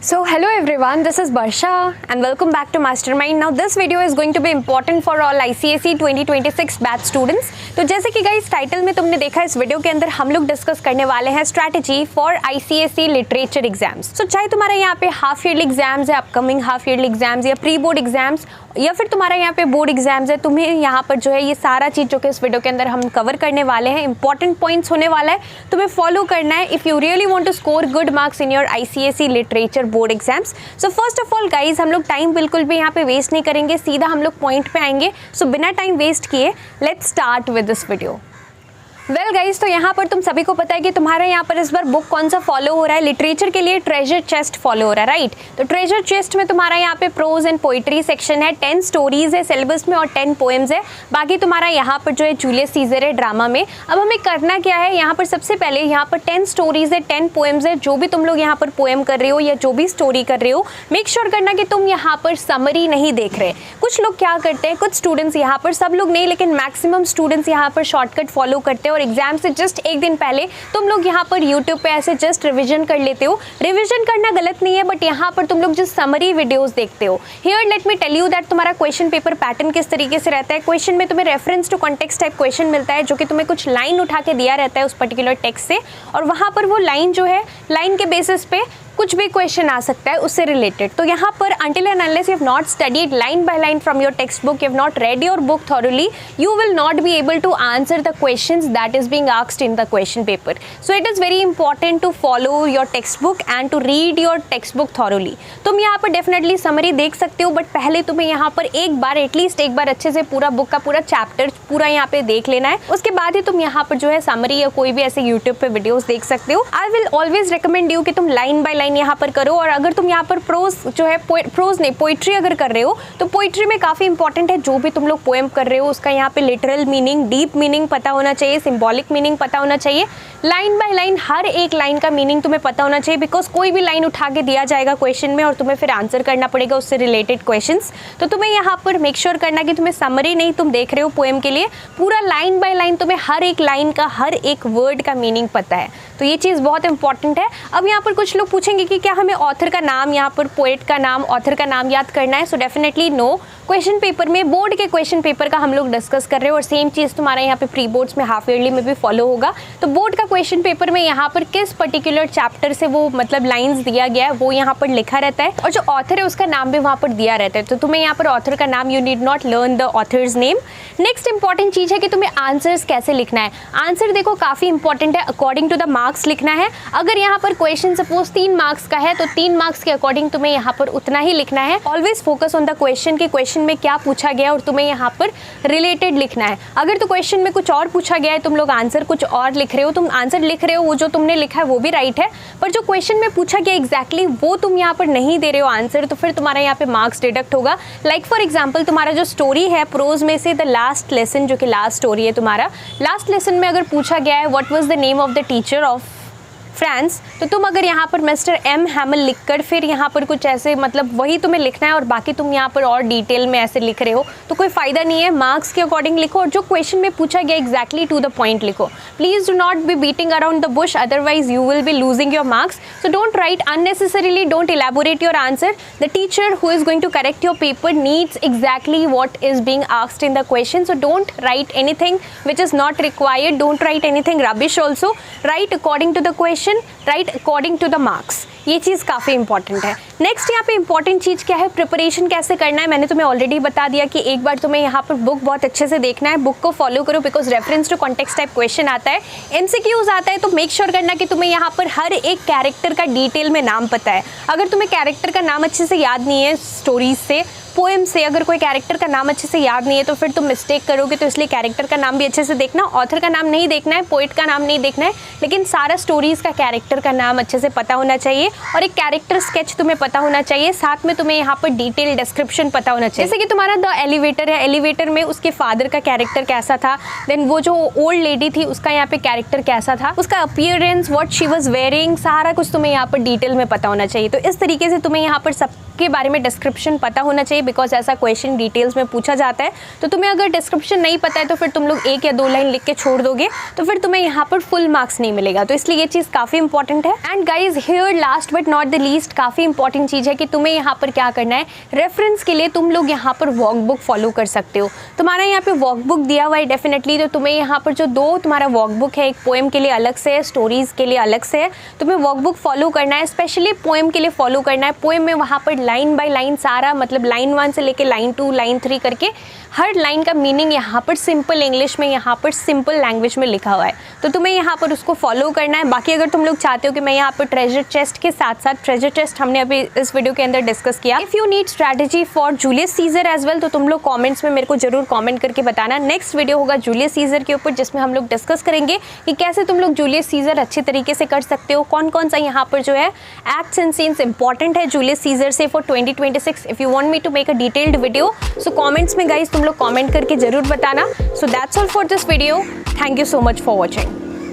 So hello everyone, this is Barsha and welcome back to Mastermind. Now this video is going to be important for all ICSE 2026 batch students. तो जैसे कि guys title में तुमने देखा, इस video के अंदर हम लोग डिस्कस करने वाले हैं strategy for ICSE literature exams. तो चाहे तुम्हारा यहाँ पे हाफ ईयरली एग्जाम्स है, अपकमिंग हाफ ईयरली एग्जाम्स या प्री बोर्ड एग्जाम्स या फिर तुम्हारा यहाँ पे बोर्ड एग्जाम्स है, तुम्हें यहाँ पर जो है ये सारा चीज़ जो कि इस वीडियो के अंदर हम कवर करने वाले हैं, इंपॉर्टेंट पॉइंट्स होने वाला है, तुम्हें फॉलो करना है if you really want to score good marks in your ICSE literature board exams. So first of all guys, हम लोग टाइम बिल्कुल भी यहाँ पे वेस्ट नहीं करेंगे, सीधा हम लोग पॉइंट पे आएंगे। सो बिना टाइम वेस्ट किए let's start with this video. Well guys, तो यहाँ पर तुम सभी को पता है कि तुम्हारा यहाँ पर इस बार बुक कौन सा फॉलो हो रहा है। लिटरेचर के लिए ट्रेजर चेस्ट फॉलो हो रहा है, राइट। तो ट्रेजर चेस्ट में तुम्हारा यहाँ पे प्रोज एंड पोइट्री सेक्शन है, 10 स्टोरीज है सिलेबस में और 10 पोएम्स है। बाकी तुम्हारा यहाँ पर जो है जूलियस सीजर है ड्रामा में। अब हमें करना क्या है, यहाँ पर सबसे पहले यहाँ पर 10 स्टोरीज है, 10 पोएम्स है। जो भी तुम लोग यहाँ पर पोएम कर रहे हो या जो भी स्टोरी कर रहे हो, मेक श्योर करना कि तुम यहाँ पर समरी नहीं देख रहे। कुछ लोग क्या करते हैं, कुछ स्टूडेंट्स यहाँ पर, सब लोग नहीं लेकिन मैक्सिमम स्टूडेंट्स यहाँ पर शॉर्टकट फॉलो करते हैं और एग्जाम से जस्ट एक दिन पहले तुम लोग यहाँ पर यूट्यूब पे ऐसे जस्ट रिवीजन कर लेते हो। रिवीजन करना गलत नहीं है, बट यहाँ पर तुम लोग जो समरी वीडियोस देखते हो, here let me tell you that तुम्हारा क्वेश्चन पेपर पैटर्न किस तरीके से रहता है। क्वेश्चन में तुम्हें reference to context type question मिलता है, जो कि तुम्हें कुछ लाइन उठा के दिया रहता है उस पर्टिकुलर टेक्स्ट से, और वहाँ पर वो लाइन जो है, लाइन के बेसिस पे कुछ भी क्वेश्चन आ सकता है उससे रिलेटेड। तो यहाँ पर until and unless you have not studied line by line from your textbook, you have not read your book thoroughly, you will not be able to answer the questions that is being asked in the question paper. So it is very important to follow your textbook and to read your textbook thoroughly. तुम यहाँ पर definitely summary देख सकते हो, but पहले तुम्हें यहाँ पर एक बार एटलीस्ट एक बार अच्छे से पूरा बुक का पूरा चैप्टर पूरा यहाँ पे देख लेना है। उसके बाद ही तुम यहाँ पर जो है समरी या कोई भी ऐसे यूट्यूब पे वीडियोस देख सकते हो। I will always recommend you कि तुम लाइन बाय लाइन यहाँ पर करो। और अगर तुम यहाँ पर प्रोज जो है, प्रोज नहीं पोइट्री अगर कर रहे हो, तो पोइट्री में काफ़ी इंपॉर्टेंट है जो भी तुम लोग पोएम कर रहे हो उसका यहाँ पे लिटरल मीनिंग, डीप मीनिंग पता होना चाहिए, सिंबॉलिक मीनिंग पता होना चाहिए। लाइन बाय लाइन हर एक लाइन का मीनिंग तुम्हें पता होना चाहिए, बिकॉज कोई भी लाइन उठा के दिया जाएगा क्वेश्चन में और तुम्हें फिर आंसर करना पड़ेगा उससे रिलेटेड क्वेश्चंस। तो तुम्हें यहाँ पर मेक श्योर करना कि तुम्हें समरी नहीं तुम देख रहे हो पोएम के लिए, पूरा लाइन बाय लाइन तुम्हें हर एक लाइन का, हर एक वर्ड का मीनिंग पता है। तो ये चीज़ बहुत इंपॉर्टेंट है। अब यहाँ पर कुछ लोग पूछेंगे कि क्या हमें ऑथर का नाम, यहाँ पर पोएट का नाम, ऑथर का नाम याद करना है। So definitely no. Question paper में, बोर्ड के क्वेश्चन पेपर का हम लोग डिस्कस कर रहे हैं और सेम चीज़ तुम्हारा यहाँ पे प्री बोर्ड्स में हाफ ईयरली में भी फॉलो होगा। तो बोर्ड का क्वेश्चन पेपर में यहाँ पर किस पर्टिकुलर चैप्टर से वो मतलब लाइंस दिया गया है वो यहाँ पर लिखा रहता है, और जो ऑथर है उसका नाम भी वहाँ पर दिया रहता है। तो तुम्हें यहाँ पर ऑथर का नाम, you need not learn the author's name. Next important चीज़ है कि तुम्हें आंसर्स कैसे लिखना है। आंसर देखो काफ़ी इंपॉर्टेंट है, अकॉर्डिंग टू द मार्क्स लिखना है। अगर यहाँ पर क्वेश्चन सपोज 3 मार्क्स का है तो 3 मार्क्स के अकॉर्डिंग तुम्हें यहाँ पर उतना ही लिखना है। Always focus on the question कि क्वेश्चन में क्या पूछा गया और तुम्हें यहाँ पर रिलेटेड लिखना है। अगर तो क्वेश्चन में कुछ और पूछा गया है, तुम लोग आंसर कुछ और लिख रहे हो, तुम आंसर लिख रहे हो, वो जो तुमने लिखा है वो भी राइट है, पर जो क्वेश्चन में पूछा गया एग्जैक्टली वो तुम यहाँ पर नहीं दे रहे हो आंसर, तो फिर तुम्हारा यहाँ पे मार्क्स डिडक्ट होगा। लाइक फॉर एग्जाम्पल, तुम्हारा जो स्टोरी है प्रोज में से द लास्ट लेसन, जो कि लास्ट स्टोरी है तुम्हारा, लास्ट लेसन में अगर पूछा गया है what was the name of the teacher of France, तो तुम अगर यहाँ पर मिस्टर एम हैमल लिखकर फिर यहाँ पर कुछ ऐसे मतलब वही तुम्हें लिखना है और बाकी तुम यहाँ पर और डिटेल में ऐसे लिख रहे हो तो कोई फ़ायदा नहीं है। मार्क्स के अकॉर्डिंग लिखो और जो क्वेश्चन में पूछा गया एग्जैक्टली टू द पॉइंट लिखो। Please do not be beating around the bush, otherwise you will be losing your marks. So don't write unnecessarily, don't elaborate your answer. The teacher who is going to correct your paper needs exactly what is being asked in the question. So don't write anything which is not required, don't write anything rubbish also, write according to the question, write according to the marks. ये चीज़ काफ़ी important है। Next यहाँ पे important चीज़ क्या है, preparation कैसे करना है। मैंने तुम्हें ऑलरेडी बता दिया कि एक बार तुम्हें यहाँ पर बुक बहुत अच्छे से देखना है, बुक को फॉलो करो, because reference to context type question आता है, MCQs आता है, तो मेक श्योर करना कि तुम्हें यहाँ पर हर एक कैरेक्टर का डिटेल में नाम पता है। अगर तुम्हें कैरेक्टर का नाम अच्छे से याद नहीं है, स्टोरीज से, पोएम से अगर कोई कैरेक्टर का नाम अच्छे से याद नहीं है तो फिर तुम मिस्टेक करोगे। तो इसलिए कैरेक्टर का नाम भी अच्छे से देखना, ऑथर का नाम नहीं देखना है, पोइट का नाम नहीं देखना है, लेकिन सारा स्टोरीज का कैरेक्टर का नाम अच्छे से पता होना चाहिए और एक कैरेक्टर स्केच तुम्हें पता होना चाहिए। साथ में तुम्हें यहाँ पर डिटेल डिस्क्रिप्शन पता होना चाहिए। जैसे कि तुम्हारा द एलिवेटर है, एलिवेटर में उसके फादर का कैरेक्टर कैसा था, देन वो जो ओल्ड लेडी थी उसका यहाँ पे कैरेक्टर कैसा था, उसका appearance, what she was wearing, सारा कुछ तुम्हें यहाँ पर डिटेल में पता होना चाहिए। तो इस तरीके से तुम्हें यहाँ पर सब के बारे में डिस्क्रिप्शन पता होना चाहिए, बिकॉज ऐसा क्वेश्चन डिटेल्स में पूछा जाता है। तो तुम्हें अगर डिस्क्रिप्शन नहीं पता है तो फिर तुम लोग 1 या 2 लाइन लिख के छोड़ दोगे तो फिर तुम्हें यहाँ पर फुल मार्क्स नहीं मिलेगा। तो इसलिए ये चीज़ काफ़ी इंपॉर्टेंट है। And guys here last but not the least काफ़ी इंपॉर्टेंट चीज़ है कि तुम्हें यहाँ पर क्या करना है, रेफरेंस के लिए तुम लोग यहाँ पर वर्कबुक फॉलो कर सकते हो। तुम्हारा यहाँ पे वर्कबुक दिया हुआ है डेफिनेटली, तो तुम्हें यहाँ पर जो 2 तुम्हारा वर्कबुक है, एक पोएम के लिए अलग से है, स्टोरीज के लिए अलग से है, तुम्हें वर्कबुक फॉलो करना है। स्पेशली पोएम के लिए फॉलो करना है। पोएम में वहाँ पर लाइन बाय लाइन सारा मतलब लाइन 1 से लेके लाइन 2 लाइन 3 करके हर लाइन का मीनिंग यहाँ पर सिंपल इंग्लिश में, यहाँ पर सिंपल लैंग्वेज में लिखा हुआ है। तो तुम्हें यहाँ पर उसको फॉलो करना है। बाकी अगर तुम लोग चाहते हो कि मैं यहाँ पर ट्रेजर चेस्ट के साथ साथ, ट्रेजर चेस्ट हमने अभी इस वीडियो के अंदर डिस्कस किया, if you need strategy for Julius Caesar as well, तो तुम लोग कमेंट्स में मेरे को जरूर कमेंट करके बताना। नेक्स्ट वीडियो होगा जूलियस सीजर के ऊपर, जिसमें हम लोग डिस्कस करेंगे कि कैसे तुम लोग जूलियस सीजर अच्छे तरीके से कर सकते हो, कौन कौन सा यहाँ पर जो है एक्ट्स एंड सीन्स इंपॉर्टेंट है जूलियस सीजर से for 2026। If you want me to make a detailed video, so comments में गाइस तुम लोग कमेंट करके जरूर बताना। So that's all for this video. Thank you so much for watching.